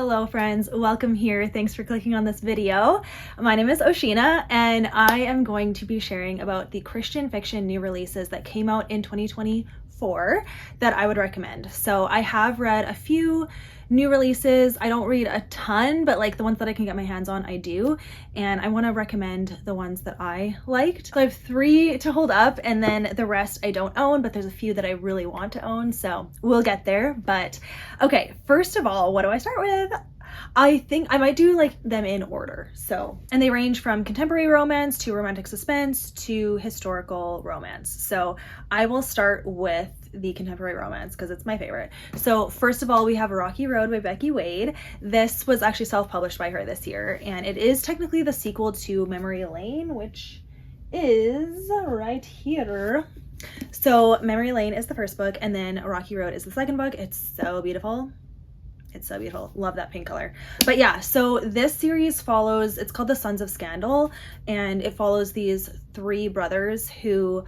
Hello friends, welcome here. Thanks for clicking on this video. My name is O-Sheena and I am going to be sharing about the Christian fiction new releases that came out in 2024 that I would recommend. So I have read a few new releases. I don't read a ton, but like the ones that I can get my hands on, I do. And I want to recommend the ones that I liked. So I have 3 to hold up and then the rest I don't own, but there's a few that I really want to own. So we'll get there. But okay, first of all, what do I start with? I think I might do like them in order. And they range from contemporary romance to romantic suspense to historical romance. So I will start with the contemporary romance because it's my favorite. So first of all, we have Rocky Road by Becky Wade. This was actually self-published by her this year, and it is technically the sequel to Memory Lane, which is right here. So Memory Lane is the first book, and then Rocky Road is the second book. It's so beautiful. It's so beautiful. Love that pink color. But yeah, so this series follows, it's called The Sons of Scandal, and it follows these 3 brothers who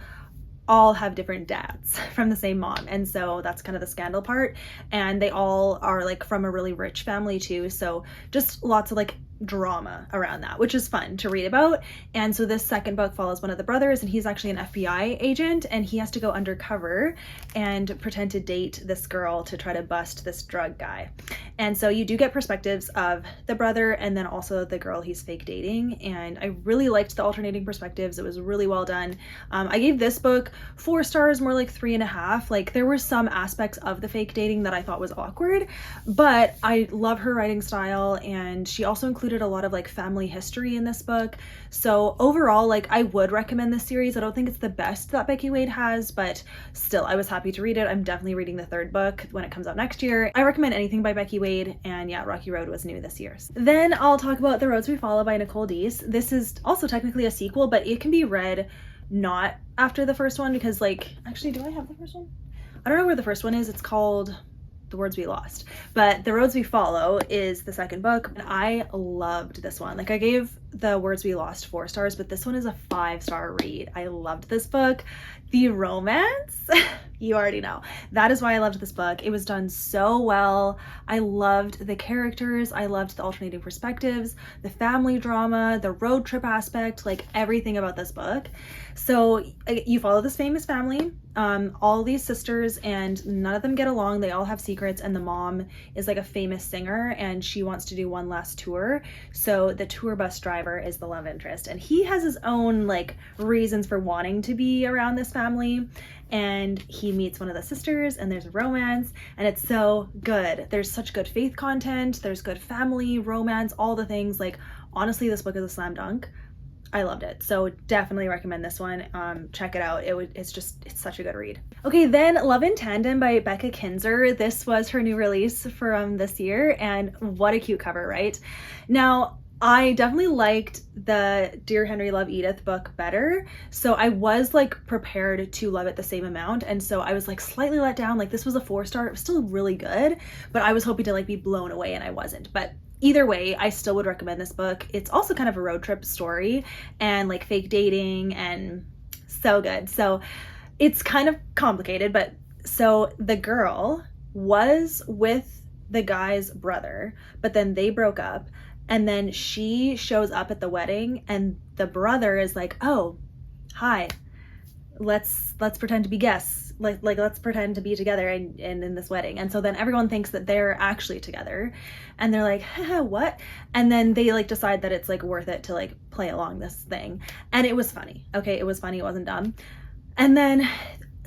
all have different dads from the same mom, and so that's kind of the scandal part, and they all are like from a really rich family too, so just lots of like drama around that, which is fun to read about. And so this second book follows one of the brothers, and he's actually an FBI agent, and he has to go undercover and pretend to date this girl to try to bust this drug guy. And so you do get perspectives of the brother and then also the girl he's fake dating, and I really liked the alternating perspectives. It was really well done. I gave this book 4 stars, more like 3.5. Like there were some aspects of the fake dating that I thought was awkward, but I love her writing style, and she also included a lot of like family history in this book. So overall, like I would recommend this series. I don't think it's the best that Becky Wade has, but still I was happy to read it. I'm definitely reading the 3rd book when it comes out next year. I recommend anything by Becky Wade, and yeah, Rocky Road was new this year. Then I'll talk about The Roads We Follow by Nicole Deese. This is also technically a sequel, but it can be read not after the first one because like, actually, do I have the first one? I don't know where the first one is. It's called The Words We Lost, but The Roads We Follow is the second book, and I loved this one. Like I gave The Words We Lost 4 stars, but this one is a 5-star read. I loved this book. The romance, you already know. That is why I loved this book. It was done so well. I loved the characters. I loved the alternating perspectives, the family drama, the road trip aspect, like everything about this book. So you follow this famous family, all these sisters, and none of them get along. They all have secrets, and the mom is like a famous singer, and she wants to do one last tour. So the tour bus driver is the love interest, and he has his own like reasons for wanting to be around this family, and he meets one of the sisters, and there's romance, and it's so good. There's such good faith content, there's good family, romance, all the things. Like honestly, this book is a slam dunk. I loved it. So definitely recommend this one. Check it out. It's such a good read. Okay, then Love in Tandem by Becca Kinzer. This was her new release from this year, and what a cute cover, right? Now, I definitely liked the Dear Henry Love Edith book better, so I was like prepared to love it the same amount, and so I was like slightly let down. Like this was a 4-star. It was still really good, but I was hoping to like be blown away, and I wasn't. But either way, I still would recommend this book. It's also kind of a road trip story and like fake dating, and so good. So it's kind of complicated, but so the girl was with the guy's brother, but then they broke up, and then she shows up at the wedding, and the brother is like, oh, hi, let's pretend to be guests. Like let's pretend to be together and in this wedding. And so then everyone thinks that they're actually together, and they're like, haha, what? And then they like decide that it's like worth it to like play along this thing. And it was funny. Okay, it was funny. It wasn't dumb. And then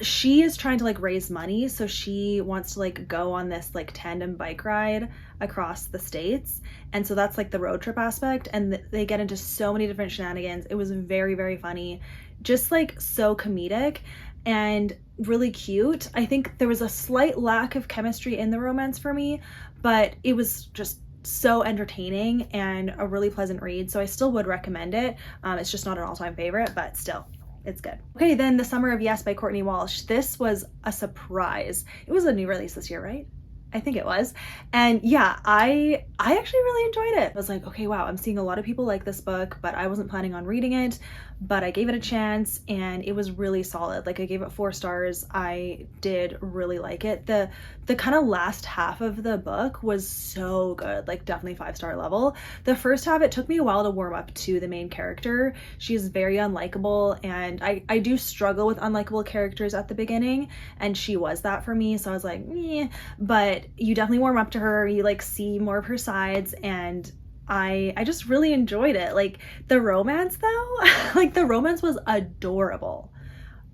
she is trying to like raise money, so she wants to like go on this like tandem bike ride across the states, and so that's like the road trip aspect, and they get into so many different shenanigans. It was very, very funny, just like so comedic and really cute. I think there was a slight lack of chemistry in the romance for me, but it was just so entertaining and a really pleasant read, so I still would recommend it. It's just not an all-time favorite, but still, it's good. Okay, then The Summer of Yes by Courtney Walsh. This was a surprise. It was a new release this year, right? I think it was. And yeah, I actually really enjoyed it. I was like, okay, wow, I'm seeing a lot of people like this book, but I wasn't planning on reading it, but I gave it a chance and it was really solid. Like I gave it 4 stars. I did really like it. The kind of last half of the book was so good, like definitely 5-star level. The first half, it took me a while to warm up to the main character. She's very unlikable, and I do struggle with unlikable characters at the beginning, and she was that for me. So I was like, meh, but you definitely warm up to her. You like see more of her sides, and I just really enjoyed it. Like the romance though, like the romance was adorable.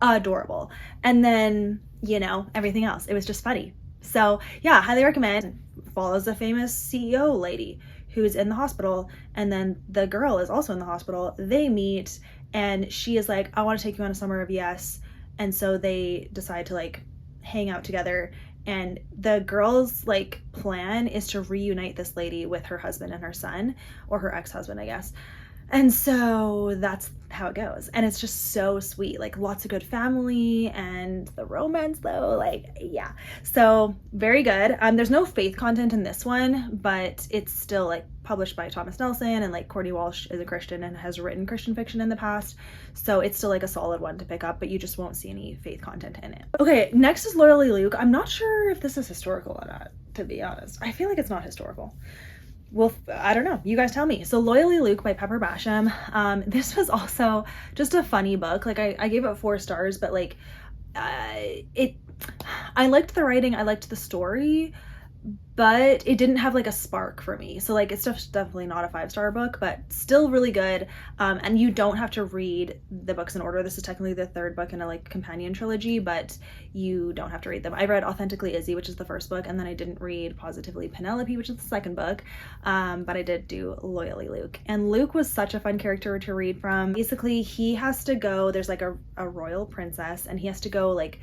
And then, you know, everything else, it was just funny. So yeah, highly recommend. Follows a famous CEO lady who's in the hospital, and then the girl is also in the hospital. They meet and she is like, I want to take you on a summer of yes. And so they decide to like hang out together, and the girl's like plan is to reunite this lady with her husband and her son, or her ex-husband, I guess. And so that's how it goes. And it's just so sweet, like lots of good family, and the romance though, like, yeah. So very good. There's no faith content in this one, but it's still like published by Thomas Nelson, and like Courtney Walsh is a Christian and has written Christian fiction in the past. So it's still like a solid one to pick up, but you just won't see any faith content in it. Okay, next is Loyally Luke. I'm not sure if this is historical or not, to be honest. I feel like it's not historical. Well, I don't know. You guys tell me. So Loyally Luke by Pepper Basham. This was also just a funny book. Like I gave it 4 stars, but like I liked the writing. I liked the story, but it didn't have like a spark for me. So like it's definitely not a 5-star book, but still really good. And you don't have to read the books in order. This is technically the 3rd book in a like companion trilogy, but you don't have to read them. I read Authentically Izzy, which is the 1st book, and then I didn't read Positively Penelope, which is the 2nd book. But I did do Loyally Luke. And Luke was such a fun character to read from. Basically, he has to go, there's like a royal princess, and he has to go like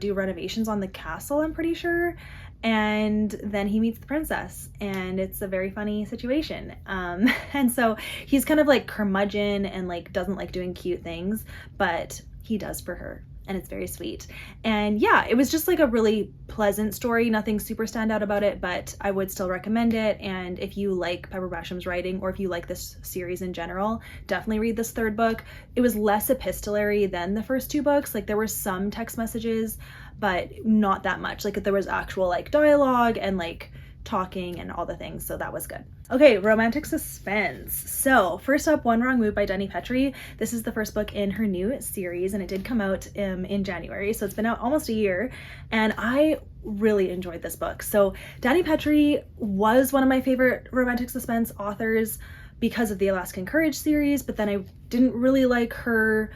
do renovations on the castle, I'm pretty sure. And then he meets the princess, and it's a very funny situation. And so he's kind of like curmudgeon and like doesn't like doing cute things, but he does for her, and it's very sweet. And yeah, it was just like a really pleasant story. Nothing super standout about it, but I would still recommend it. And if you like Pepper Basham's writing, or if you like this series in general, definitely read this 3rd book. It was less epistolary than the first 2 books. Like there were some text messages, but not that much. Like there was actual like dialogue and like talking and all the things, so that was good. Okay, romantic suspense. So first up, One Wrong Move by Dani Petrie. This is the 1st book in her new series, and it did come out in January, so it's been out almost a year, and I really enjoyed this book. So Dani Petrie was one of my favorite romantic suspense authors because of the Alaskan Courage series, but then I didn't really like her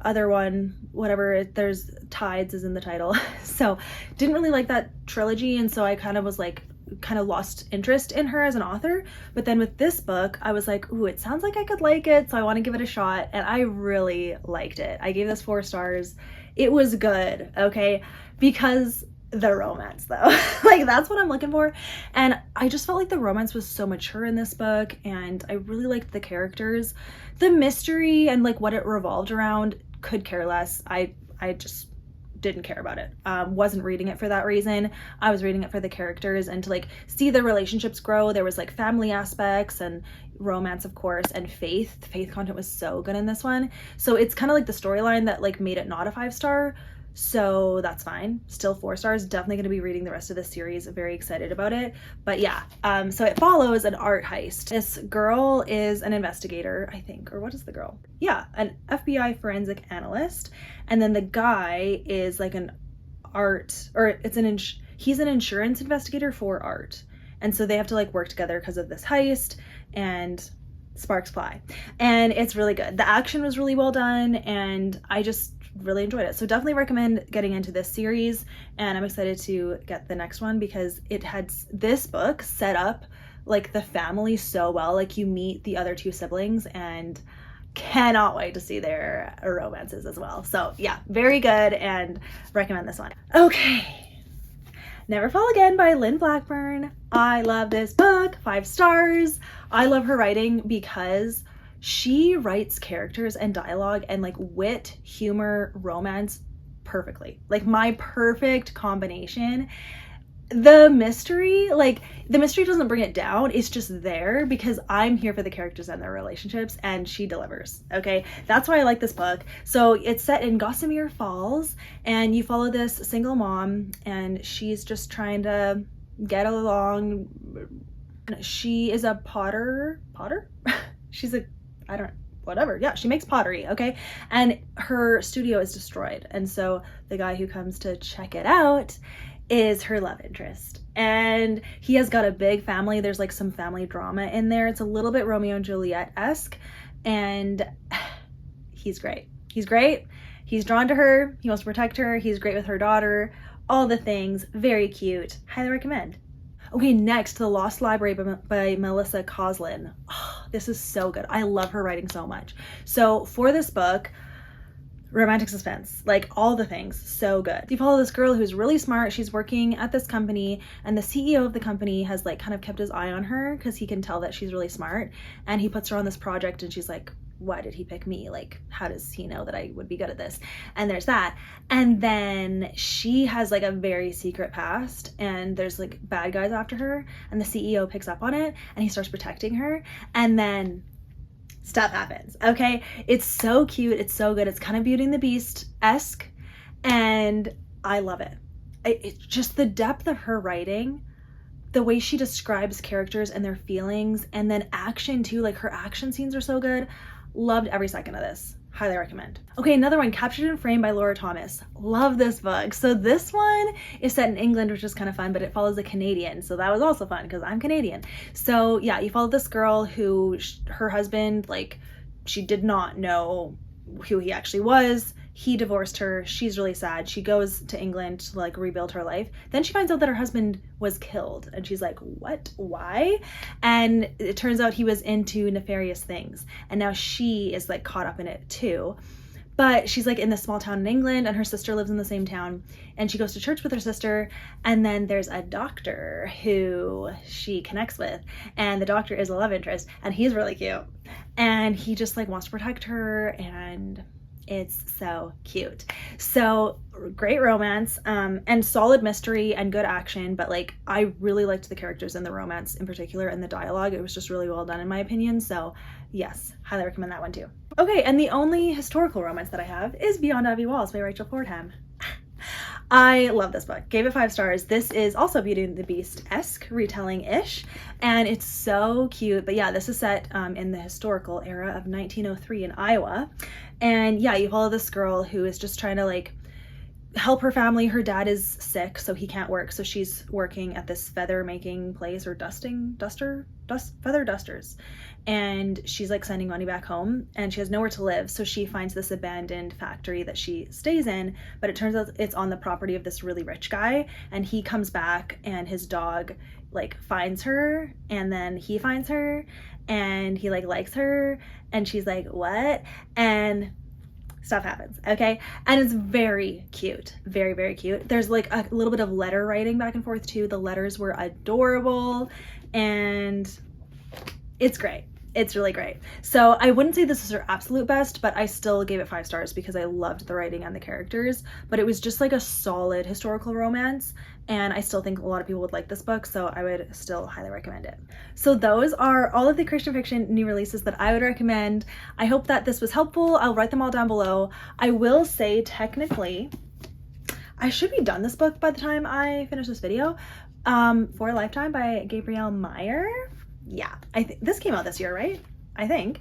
other one, whatever, there's Tides is in the title. So didn't really like that trilogy, and so I kind of was like lost interest in her as an author. But then with this book, I was like, ooh, it sounds like I could like it, so I want to give it a shot, and I really liked it. I gave this 4 stars. It was good, okay, because the romance though, like that's what I'm looking for. And I just felt like the romance was so mature in this book, and I really liked the characters. The mystery and like what it revolved around, could care less. I just didn't care about it. Wasn't reading it for that reason. I was reading it for the characters and to like see the relationships grow. There was like family aspects and romance, of course, and faith. The faith content was so good in this one. So it's kind of like the storyline that like made it not a 5-star. So that's fine. Still 4 stars. Definitely going to be reading the rest of this series. Very excited about it. But yeah, so it follows an art heist. This girl is an investigator, I think, or what is the girl? Yeah, an FBI forensic analyst. And then the guy is like an art, or it's he's an insurance investigator for art. And so they have to like work together because of this heist, and sparks fly. And it's really good. The action was really well done, and I just really enjoyed it. So definitely recommend getting into this series, and I'm excited to get the next one because it had this book set up like the family so well. Like you meet the other 2 siblings, and cannot wait to see their romances as well. So yeah, very good, and recommend this one. Okay, Never Fall Again by Lynn Blackburn. I love this book, 5 stars. I love her writing because she writes characters and dialogue and like wit, humor, romance perfectly. Like my perfect combination. the mystery, like, the mystery doesn't bring it down. It's just there because I'm here for the characters and their relationships, and she delivers. Okay, that's why I like this book. So it's set in Gossamer Falls, and you follow this single mom, and she's just trying to get along. She is a potter. She's a, I don't, whatever. Yeah, she makes pottery, okay? And her studio is destroyed. And so the guy who comes to check it out is her love interest. And he has got a big family. There's like some family drama in there. It's a little bit Romeo and Juliet-esque. And he's great. He's great. He's drawn to her. He wants to protect her. He's great with her daughter. All the things. Very cute. Highly recommend. Okay, next, The Lost Library by Melissa Coslin. Oh, this is so good. I love her writing so much. So for this book, romantic suspense, like all the things, so good. You follow this girl who's really smart. She's working at this company, and the CEO of the company has like kind of kept his eye on her because he can tell that she's really smart, and he puts her on this project, and she's like, why did he pick me? Like, how does he know that I would be good at this? And there's that. And then she has like a very secret past, and there's like bad guys after her, and the CEO picks up on it, and he starts protecting her, and then stuff happens. Okay, it's so cute. It's so good. It's kind of Beauty and the Beast-esque, and I love it. It's just the depth of her writing, the way she describes characters and their feelings, and then action too. Like, her action scenes are so good. Loved every second of this. Highly recommend. Okay, another one, Captured in Frame by Laura Thomas. Love this book. So this one is set in England, which is kind of fun, but it follows a Canadian. So that was also fun because I'm Canadian. So yeah, you follow this girl who, her husband, like, she did not know who he actually was. He divorced her. She's really sad. She goes to England to like rebuild her life. Then she finds out that her husband was killed, and she's like, what? Why? And it turns out he was into nefarious things, and now she is like caught up in it too. But she's like in this small town in England, and her sister lives in the same town, and she goes to church with her sister, and then there's a doctor who she connects with, and the doctor is a love interest, and he's really cute, and he just like wants to protect her, and it's so cute. So great romance, and solid mystery and good action, but like I really liked the characters and the romance in particular, and the dialogue. It was just really well done in my opinion. So yes, highly recommend that one too. Okay, and the only historical romance that I have is Beyond Ivy Walls by Rachel Fordham. I love this book. Gave it 5 stars. This is also Beauty and the Beast-esque, retelling-ish, and it's so cute. But yeah, this is set in the historical era of 1903 in Iowa. And yeah, you follow this girl who is just trying to like help her family. Her dad is sick, so he can't work. So she's working at this feather making place, or feather dusters. And she's like sending money back home, and she has nowhere to live. So she finds this abandoned factory that she stays in, but it turns out it's on the property of this really rich guy. And he comes back, and his dog like finds her, and then he finds her, and he like likes her, and she's like, what? And stuff happens, okay? And it's very cute, very, very cute. There's like a little bit of letter writing back and forth too. The letters were adorable, and it's great. It's really great. So I wouldn't say this is her absolute best, but I still gave it 5 stars because I loved the writing and the characters. But it was just like a solid historical romance, and I still think a lot of people would like this book, so I would still highly recommend it. So those are all of the Christian fiction new releases that I would recommend. I hope that this was helpful. I'll write them all down below. I will say, technically, I should be done this book by the time I finish this video. For a Lifetime by Gabrielle Meyer. Yeah, I think this came out this year, right? I think.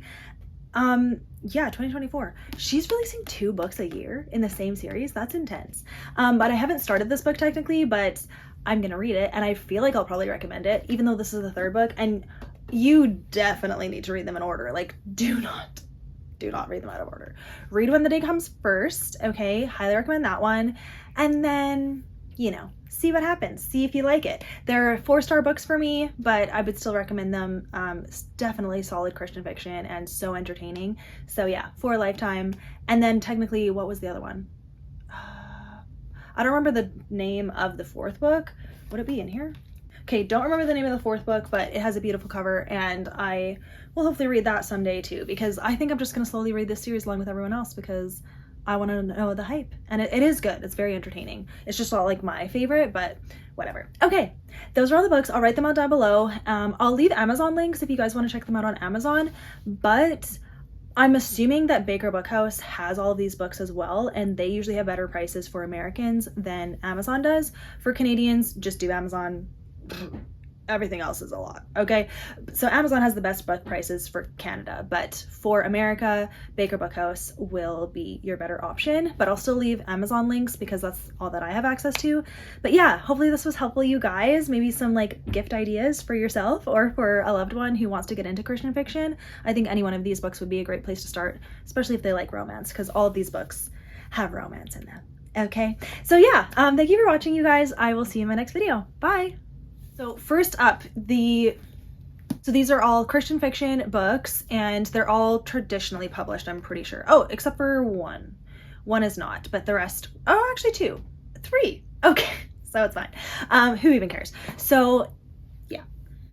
Yeah, 2024. She's releasing 2 books a year in the same series. That's intense. But I haven't started this book technically, but I'm gonna read it, and I feel like I'll probably recommend it, even though this is the 3rd book. And you definitely need to read them in order. Like, do not read them out of order. Read When the Day Comes first, okay? Highly recommend that one. And then, you know, see what happens. See if you like it. They're 4-star books for me, but I would still recommend them. Definitely solid Christian fiction and so entertaining. So yeah, For a Lifetime. And then technically, what was the other one? I don't remember the name of the 4th book. Would it be in here? Okay, don't remember the name of the 4th book, but it has a beautiful cover, and I will hopefully read that someday too, because I think I'm just going to slowly read this series along with everyone else, because I want to know the hype. And it is good. It's very entertaining. It's just not like my favorite, but whatever. Okay, those are all the books. I'll write them out down below. I'll leave Amazon links if you guys want to check them out on Amazon, but I'm assuming that Baker Bookhouse has all of these books as well, and they usually have better prices for Americans than Amazon does. For Canadians, just do Amazon. Everything else is a lot, okay? So Amazon has the best book prices for Canada, but for America, Baker Bookhouse will be your better option, but I'll still leave Amazon links because that's all that I have access to. But yeah, hopefully this was helpful, you guys. Maybe some like gift ideas for yourself or for a loved one who wants to get into Christian fiction. I think any one of these books would be a great place to start, especially if they like romance, because all of these books have romance in them, okay? So yeah, thank you for watching, you guys. I will see you in my next video. Bye. So first up, these are all Christian fiction books, and they're all traditionally published, I'm pretty sure. Oh, except for one. One is not, but the rest, oh, actually two, three. Okay, so it's fine. Who even cares? So